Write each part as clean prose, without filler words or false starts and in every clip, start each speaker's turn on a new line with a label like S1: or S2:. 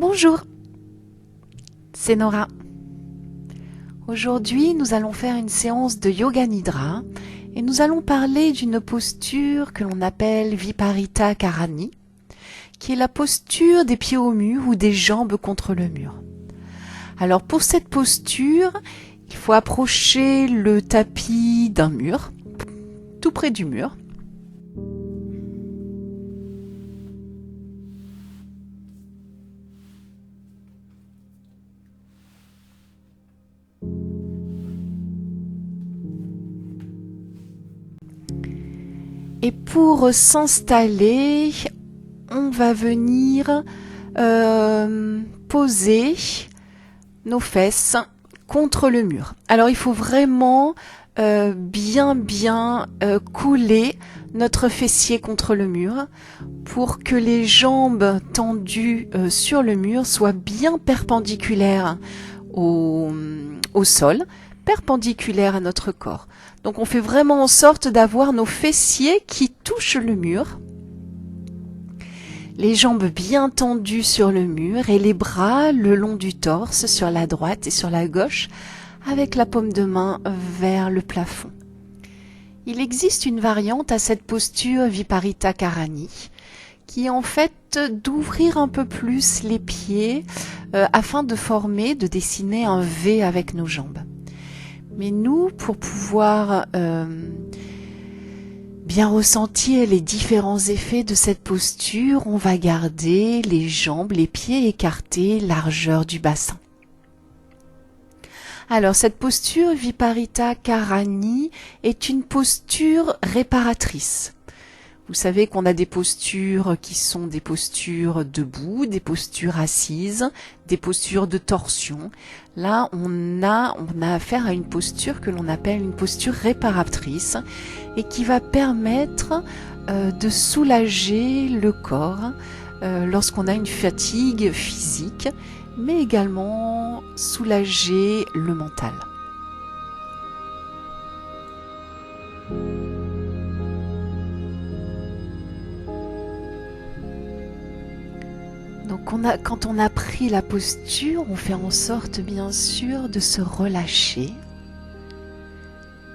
S1: Bonjour, c'est Nora. Aujourd'hui, nous allons faire une séance de Yoga Nidra et nous allons parler d'une posture que l'on appelle Viparita Karani, qui est la posture des pieds au mur ou des jambes contre le mur. Alors pour cette posture, il faut approcher le tapis d'un mur, tout près du mur. Et pour s'installer, on va venir poser nos fesses contre le mur. Alors il faut vraiment bien couler notre fessier contre le mur pour que les jambes tendues sur le mur soient bien perpendiculaires au sol, perpendiculaires à notre corps. Donc on fait vraiment en sorte d'avoir nos fessiers qui touchent le mur, les jambes bien tendues sur le mur et les bras le long du torse sur la droite et sur la gauche avec la paume de main vers le plafond. Il existe une variante à cette posture Viparita Karani qui est en fait d'ouvrir un peu plus les pieds afin de dessiner un V avec nos jambes. Mais nous, pour pouvoir bien ressentir les différents effets de cette posture, on va garder les jambes, les pieds écartés, largeur du bassin. Alors cette posture Viparita Karani est une posture réparatrice. Vous savez qu'on a des postures qui sont des postures debout, des postures assises, des postures de torsion. Là, on a affaire à une posture que l'on appelle une posture réparatrice et qui va permettre de soulager le corps lorsqu'on a une fatigue physique, mais également soulager le mental. Donc quand on a pris la posture, on fait en sorte bien sûr de se relâcher,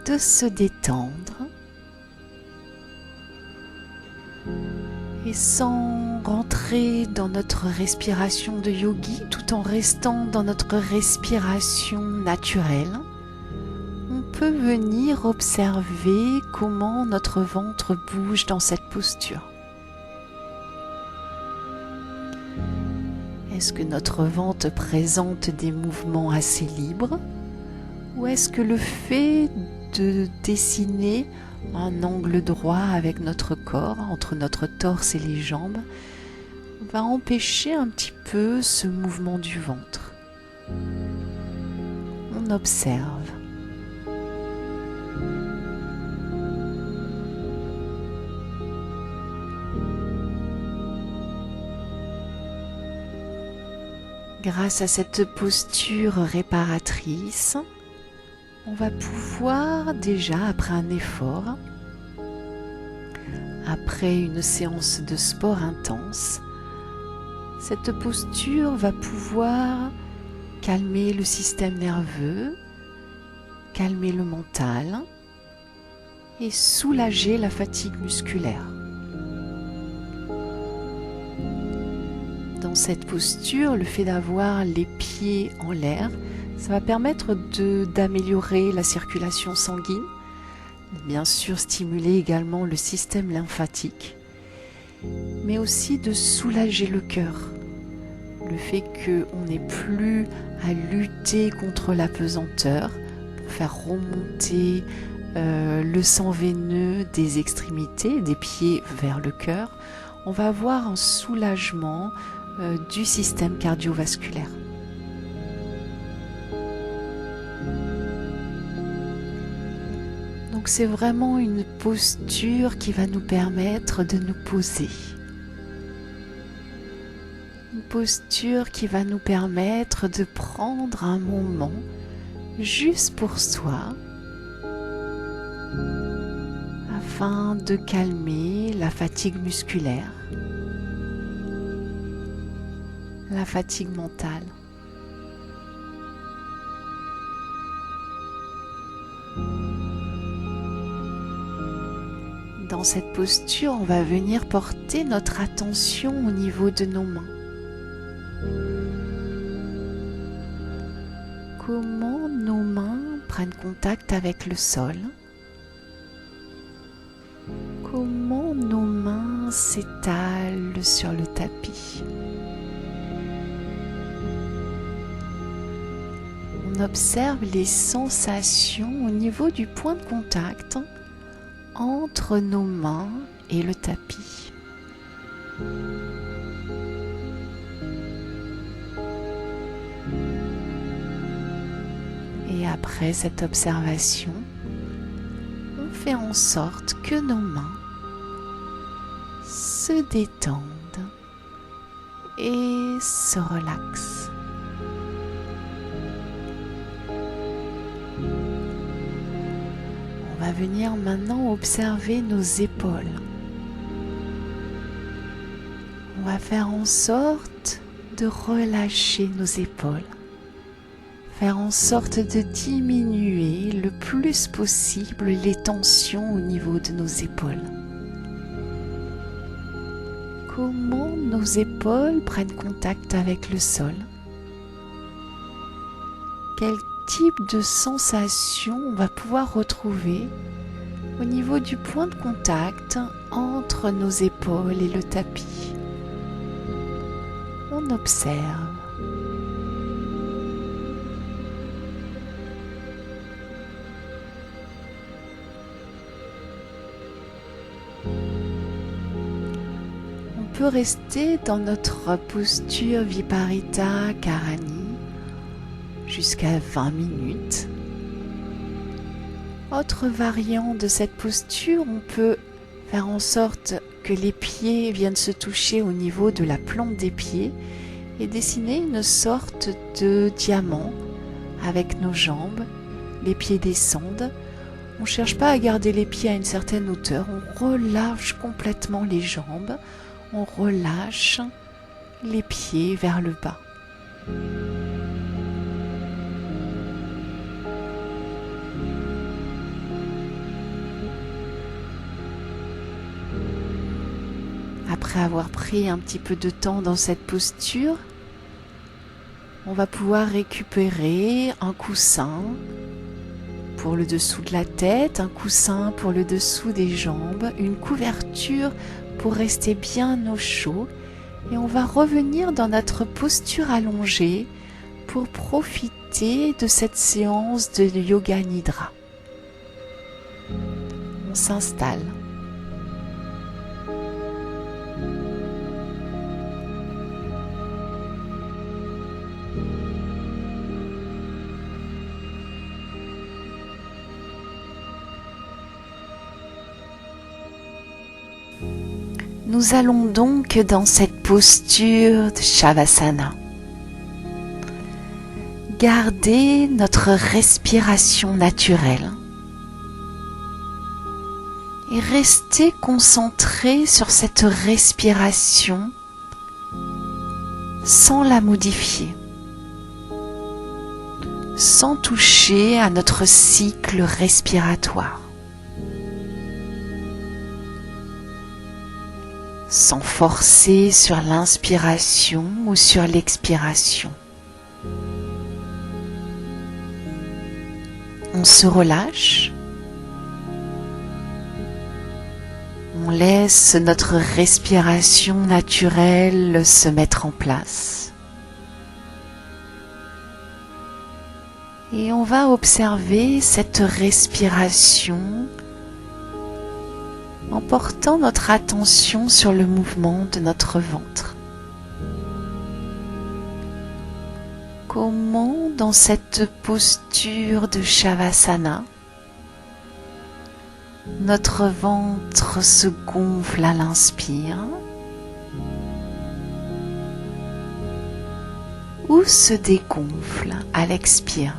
S1: de se détendre et sans rentrer dans notre respiration de yogi tout en restant dans notre respiration naturelle, on peut venir observer comment notre ventre bouge dans cette posture. Est-ce que notre ventre présente des mouvements assez libres ou est-ce que le fait de dessiner un angle droit avec notre corps, entre notre torse et les jambes, va empêcher un petit peu ce mouvement du ventre? On observe. Grâce à cette posture réparatrice, on va pouvoir déjà, après un effort, après une séance de sport intense, cette posture va pouvoir calmer le système nerveux, calmer le mental et soulager la fatigue musculaire. Dans cette posture, le fait d'avoir les pieds en l'air, ça va permettre d'améliorer la circulation sanguine, bien sûr stimuler également le système lymphatique, mais aussi de soulager le cœur. Le fait qu'on n'ait plus à lutter contre la pesanteur pour faire remonter le sang veineux des extrémités, des pieds vers le cœur, on va avoir un soulagement du système cardiovasculaire. Donc c'est vraiment une posture qui va nous permettre de nous poser. Une posture qui va nous permettre de prendre un moment juste pour soi afin de calmer la fatigue musculaire. la fatigue mentale. Dans cette posture, on va venir porter notre attention au niveau de nos mains. Comment nos mains prennent contact avec le sol? Comment nos mains s'étalent sur le tapis? On observe les sensations au niveau du point de contact entre nos mains et le tapis. Et après cette observation, on fait en sorte que nos mains se détendent et se relaxent. On va venir maintenant observer nos épaules. On va faire en sorte de relâcher nos épaules. Faire en sorte de diminuer le plus possible les tensions au niveau de nos épaules. Comment nos épaules prennent contact avec le sol? Quel type de sensation on va pouvoir retrouver au niveau du point de contact entre nos épaules et le tapis? On observe. On peut rester dans notre posture Viparita Karani jusqu'à 20 minutes. Autre variant de cette posture, on peut faire en sorte que les pieds viennent se toucher au niveau de la plante des pieds et dessiner une sorte de diamant avec nos jambes. Les pieds descendent. On ne cherche pas à garder les pieds à une certaine hauteur, on relâche complètement les jambes, on relâche les pieds vers le bas. Après avoir pris un petit peu de temps dans cette posture, on va pouvoir récupérer un coussin pour le dessous de la tête, un coussin pour le dessous des jambes, une couverture pour rester bien au chaud, et on va revenir dans notre posture allongée pour profiter de cette séance de Yoga Nidra. On s'installe. Nous allons donc dans cette posture de Shavasana. Garder notre respiration naturelle et rester concentré sur cette respiration sans la modifier, sans toucher à notre cycle respiratoire. Sans forcer sur l'inspiration ou sur l'expiration. On se relâche. On laisse notre respiration naturelle se mettre en place. Et on va observer cette respiration en portant notre attention sur le mouvement de notre ventre. Comment, dans cette posture de Shavasana, notre ventre se gonfle à l'inspire ou se dégonfle à l'expire.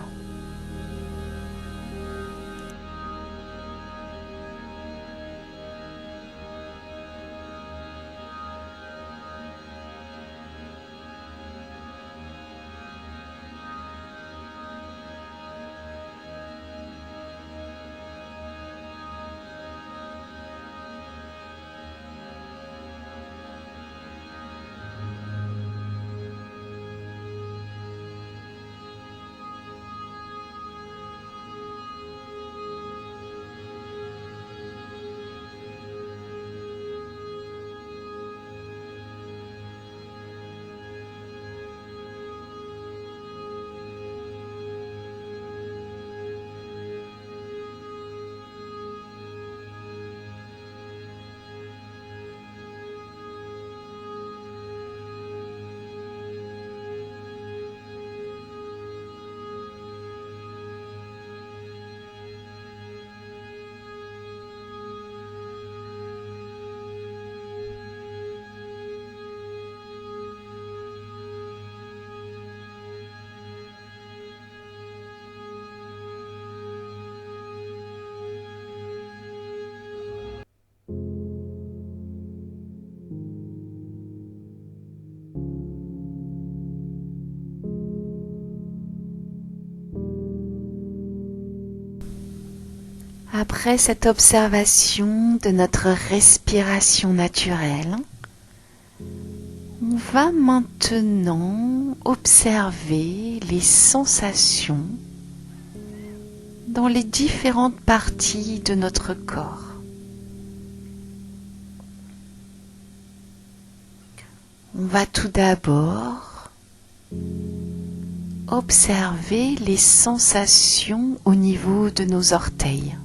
S1: Après cette observation de notre respiration naturelle, on va maintenant observer les sensations dans les différentes parties de notre corps. On va tout d'abord observer les sensations au niveau de nos orteils.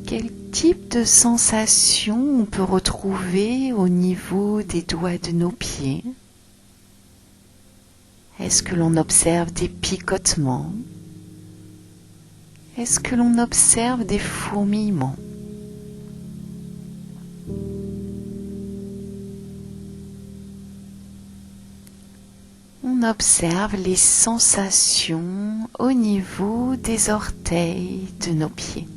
S1: Quel type de sensations on peut retrouver au niveau des doigts de nos pieds? Est-ce que l'on observe des picotements? Est-ce que l'on observe des fourmillements? On observe les sensations au niveau des orteils de nos pieds.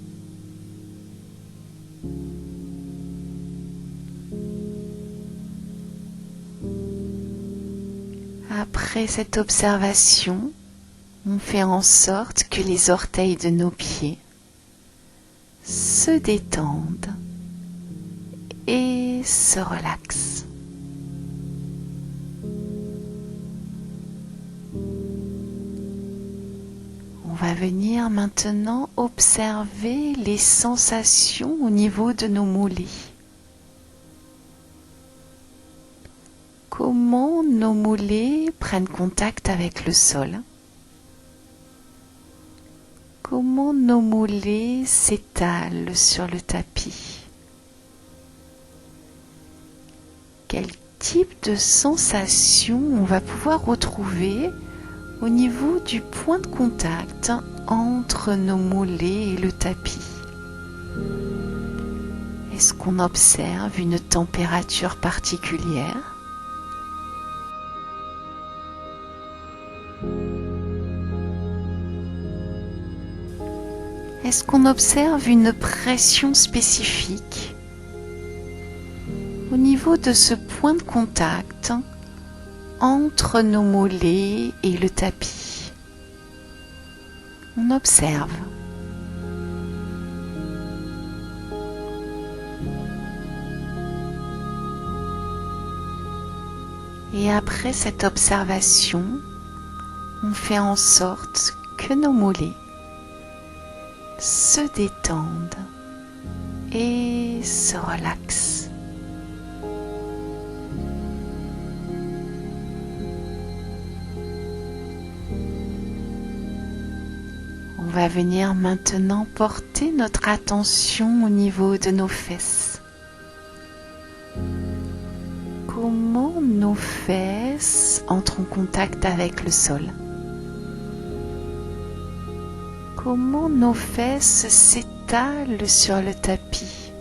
S1: Après cette observation, on fait en sorte que les orteils de nos pieds se détendent et se relaxent. On va venir maintenant observer les sensations au niveau de nos mollets. Comment nos mollets prennent contact avec le sol? Comment nos mollets s'étalent sur le tapis? Quel type de sensation on va pouvoir retrouver au niveau du point de contact entre nos mollets et le tapis? Est-ce qu'on observe une température particulière? Est-ce qu'on observe une pression spécifique au niveau de ce point de contact entre nos mollets et le tapis? On observe. Et après cette observation, on fait en sorte que nos mollets se détendent et se relaxent. On va venir maintenant porter notre attention au niveau de nos fesses. Comment nos fesses entrent en contact avec le sol? Comment nos fesses s'étalent sur le tapis?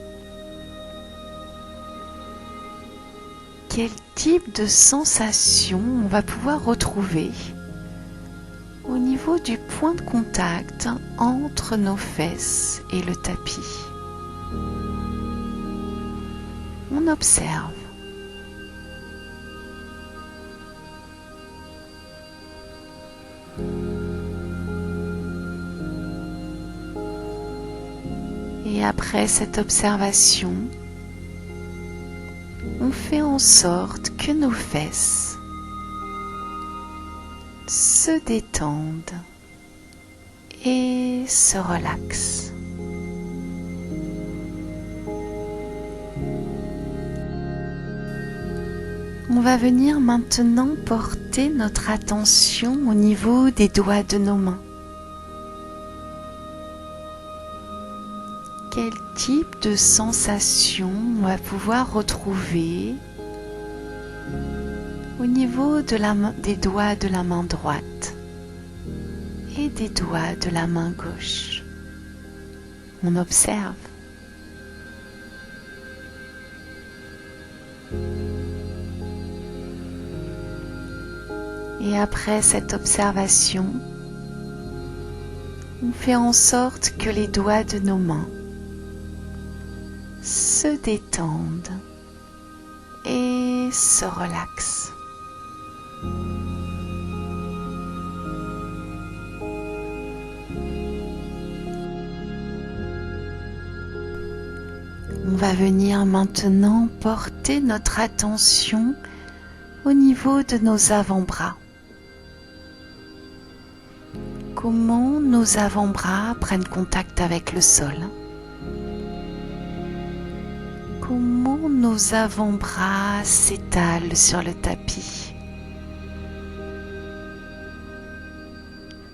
S1: Quel type de sensation on va pouvoir retrouver au niveau du point de contact entre nos fesses et le tapis? On observe. Et après cette observation, on fait en sorte que nos fesses se détendent et se relaxent. On va venir maintenant porter notre attention au niveau des doigts de nos mains. Quel type de sensation on va pouvoir retrouver au niveau de des doigts de la main droite et des doigts de la main gauche? On observe. Et après cette observation, on fait en sorte que les doigts de nos mains se détendent et se relaxent. va venir maintenant porter notre attention au niveau de nos avant-bras. Comment nos avant-bras prennent contact avec le sol? Comment nos avant-bras s'étalent sur le tapis?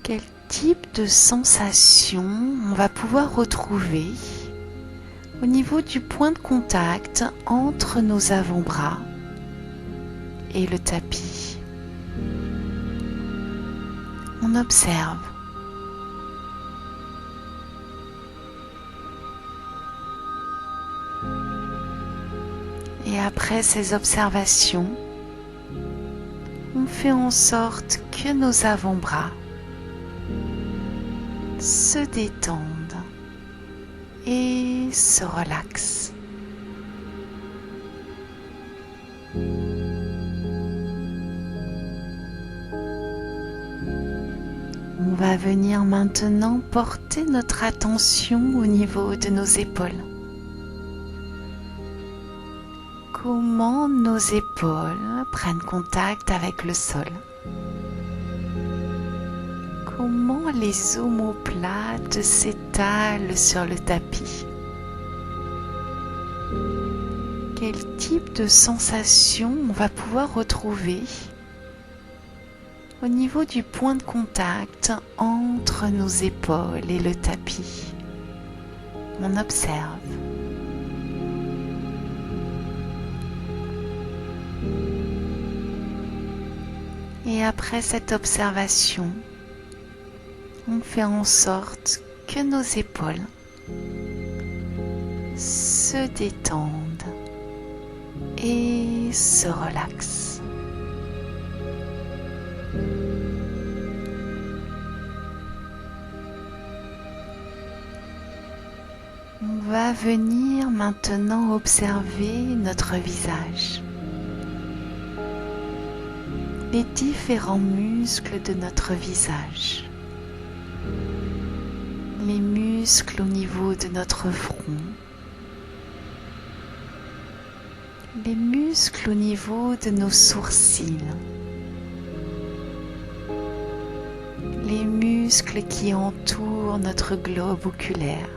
S1: Quel type de sensation on va pouvoir retrouver au niveau du point de contact entre nos avant-bras et le tapis? On observe. Et après ces observations, on fait en sorte que nos avant-bras se détendent et se relaxent. On va venir maintenant porter notre attention au niveau de nos épaules. Comment nos épaules prennent contact avec le sol? Comment les omoplates s'étalent sur le tapis? Quel type de sensation on va pouvoir retrouver au niveau du point de contact entre nos épaules et le tapis? On observe. Et après cette observation, on fait en sorte que nos épaules se détendent et se relaxent. On va venir maintenant observer notre visage. Les différents muscles de notre visage. Les muscles au niveau de notre front. Les muscles au niveau de nos sourcils. Les muscles qui entourent notre globe oculaire.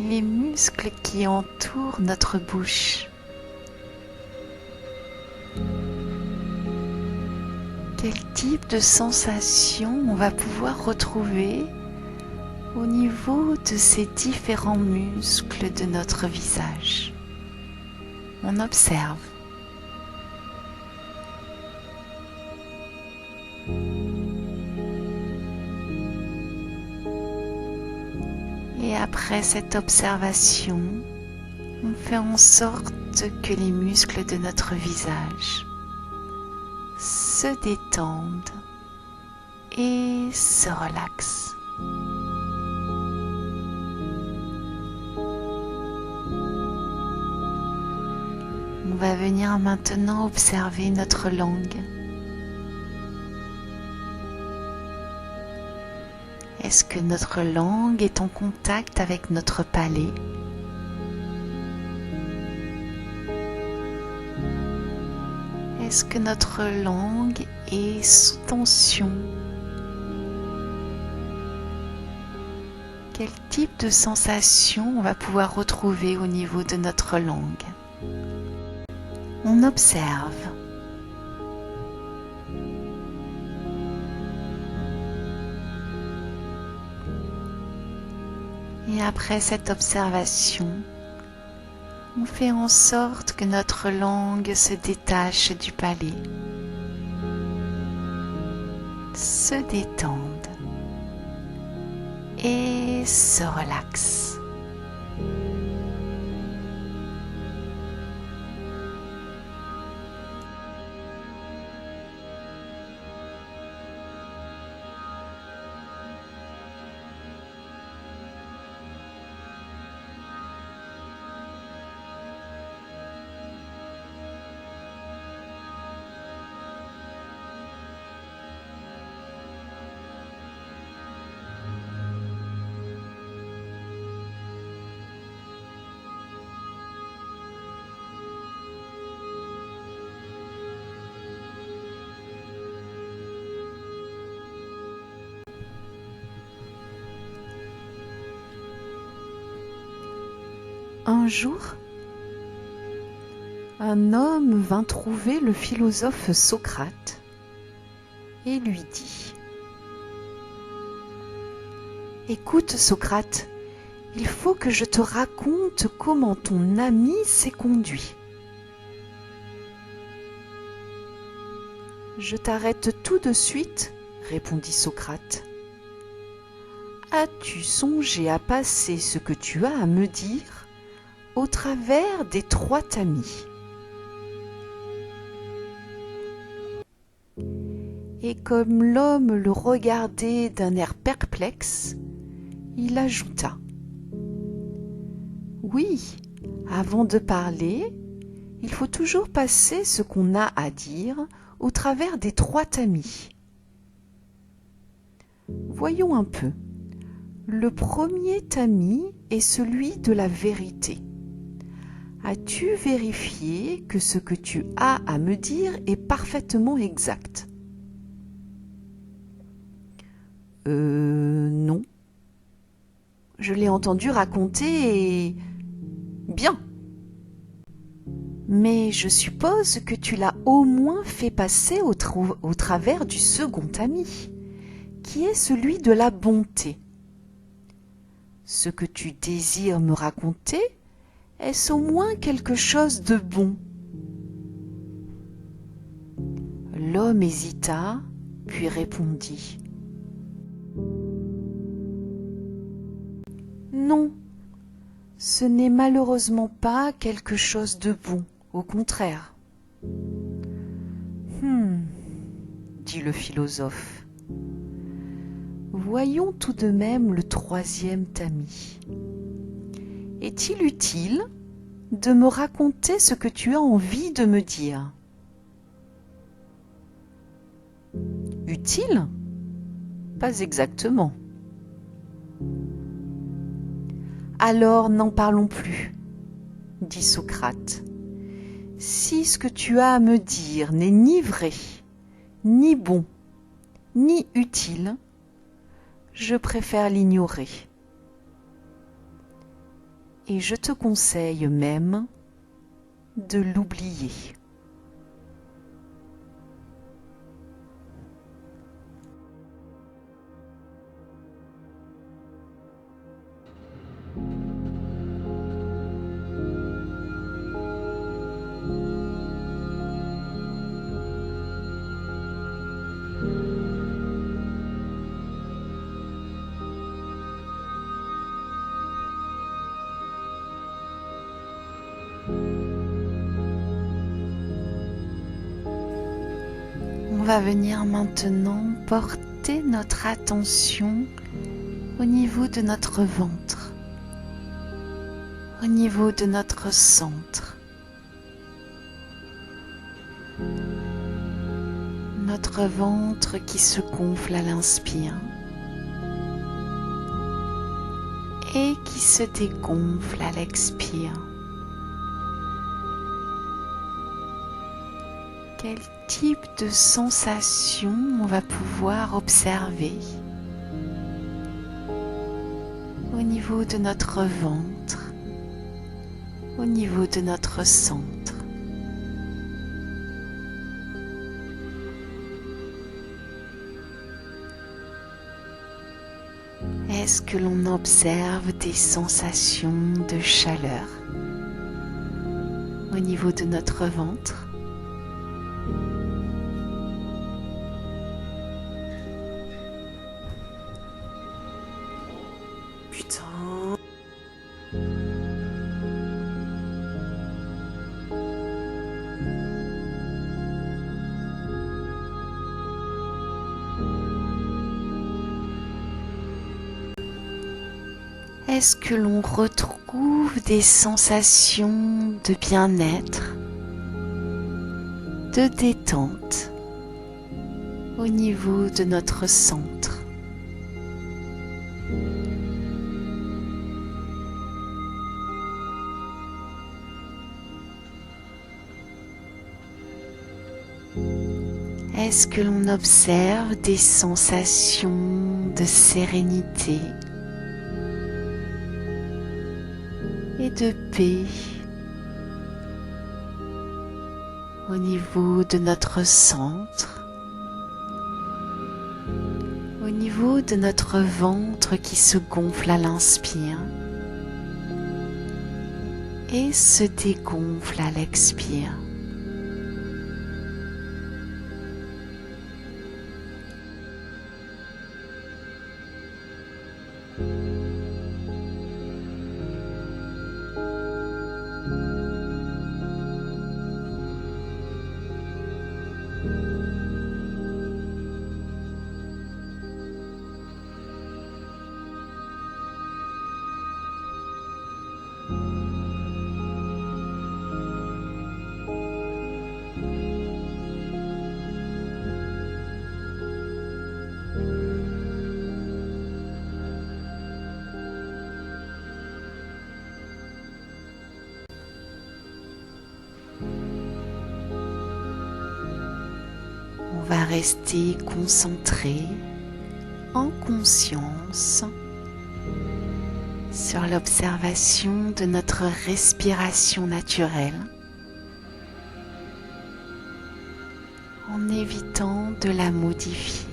S1: Les muscles qui entourent notre bouche. Quel type de sensation on va pouvoir retrouver au niveau de ces différents muscles de notre visage? On observe. Et après cette observation, on fait en sorte que les muscles de notre visage se détendent et se relaxent. On va venir maintenant observer notre langue. Est-ce que notre langue est en contact avec notre palais? Est-ce que notre langue est sous tension? Quel type de sensation on va pouvoir retrouver au niveau de notre langue? On observe. Et après cette observation, on fait en sorte que notre langue se détache du palais, se détende et se relaxe. Un jour, un homme vint trouver le philosophe Socrate et lui dit : « Écoute, Socrate, il faut que je te raconte comment ton ami s'est conduit. » « Je t'arrête tout de suite, » répondit Socrate. « As-tu songé à passer ce que tu as à me dire au travers des 3 tamis ? » Et comme l'homme le regardait d'un air perplexe, il ajouta : « Oui, avant de parler, il faut toujours passer ce qu'on a à dire au travers des 3 tamis. Voyons un peu. Le premier tamis est celui de la vérité. As-tu vérifié que ce que tu as à me dire est parfaitement exact ? Non. Je l'ai entendu raconter et... bien. Mais je suppose que tu l'as au moins fait passer au travers du second tamis, qui est celui de la bonté. Ce que tu désires me raconter, est-ce au moins quelque chose de bon ? L'homme hésita, puis répondit : Non, ce n'est malheureusement pas quelque chose de bon, au contraire. Dit le philosophe. Voyons tout de même le 3e tamis. Est-il utile de me raconter ce que tu as envie de me dire ? Utile ? Pas exactement. Alors n'en parlons plus, dit Socrate. Si ce que tu as à me dire n'est ni vrai, ni bon, ni utile, je préfère l'ignorer. Et je te conseille même de l'oublier. On va venir maintenant porter notre attention au niveau de notre ventre, au niveau de notre centre. Notre ventre qui se gonfle à l'inspire et qui se dégonfle à l'expire. Quel type de sensation on va pouvoir observer au niveau de notre ventre, au niveau de notre centre. Est-ce que l'on observe des sensations de chaleur au niveau de notre ventre ? Putain. Est-ce que l'on retrouve des sensations de bien-être, de détente au niveau de notre centre ? Est-ce que l'on observe des sensations de sérénité, et de paix au niveau de notre centre, au niveau de notre ventre qui se gonfle à l'inspire et se dégonfle à l'expire. On va rester concentré en conscience sur l'observation de notre respiration naturelle en évitant de la modifier.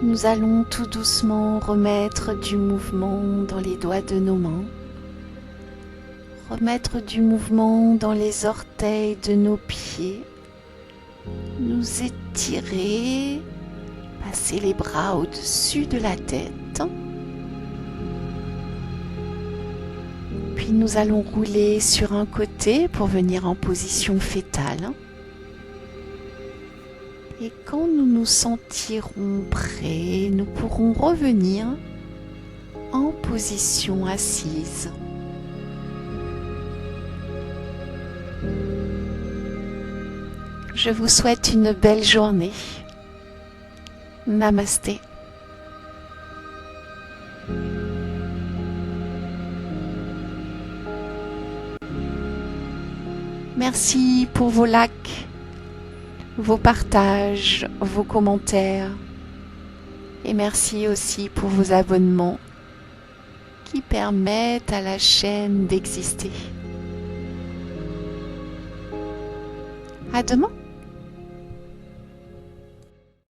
S1: Nous allons tout doucement remettre du mouvement dans les doigts de nos mains, remettre du mouvement dans les orteils de nos pieds, nous étirer, passer les bras au-dessus de la tête, puis nous allons rouler sur un côté pour venir en position fétale. Et quand nous nous sentirons prêts, nous pourrons revenir en position assise. Je vous souhaite une belle journée. Namasté. Merci pour vos likes, vos partages, vos commentaires et merci aussi pour vos abonnements qui permettent à la chaîne d'exister. À demain!